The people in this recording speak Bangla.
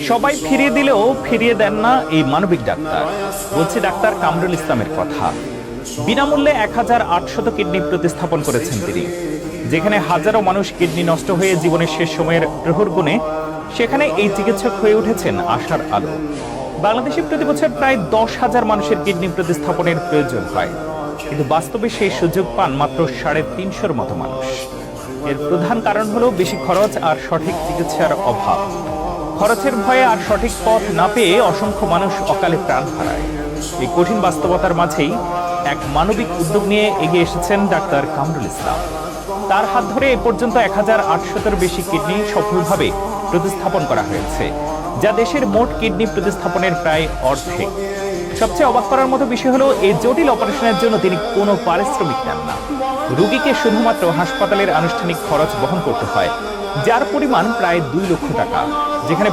সবাই ফিরিয়ে দিলেও ফিরিয়ে দেন না এই মানবিক ডাক্তার। বলছি ডাক্তার কামরুল ইসলামের কথা। বিনামূল্যে 1800 কিডনি প্রতিস্থাপন করেছেন তিনি। যেখানে হাজারো মানুষ কিডনি নষ্ট হয়ে জীবনের শেষ সময়ের প্রহর গুণে, সেখানে এই চিকিৎসক হয়ে উঠেছেন আশার আলো। বাংলাদেশে প্রতি বছর প্রায় 10,000 মানুষের কিডনি প্রতিস্থাপনের প্রয়োজন হয়, কিন্তু বাস্তবে সেই সুযোগ পান মাত্র 350 মতো মানুষ। এর প্রধান কারণ হলো বেশি খরচ আর সঠিক চিকিৎসার অভাব। খরচের ভয়ে আর সঠিক পথ না পেয়ে অসংখ্য মানুষ অকালে প্রাণ হারায়। এই কঠিন বাস্তবতার মাঝেই এক মানবিক উদ্যোগ নিয়ে এগিয়ে এসেছেন ডাক্তার কামরুল ইসলাম। তার হাত ধরে এ পর্যন্ত 1800-এর বেশি কিডনি সফলভাবে প্রতিস্থাপন করা হয়েছে, যা দেশের মোট কিডনি প্রতিস্থাপনের প্রায় অর্ধেক। সবচেয়ে অবাক করার মতো বিষয় হলো, এই জটিল অপারেশনের জন্য তিনি কোনো পারিশ্রমিক নেন না। রোগীকে শুধুমাত্র হাসপাতালের আনুষ্ঠানিক খরচ বহন করতে হয়, যার পরিমাণ প্রায় 2 লক্ষ টাকা। যেখানে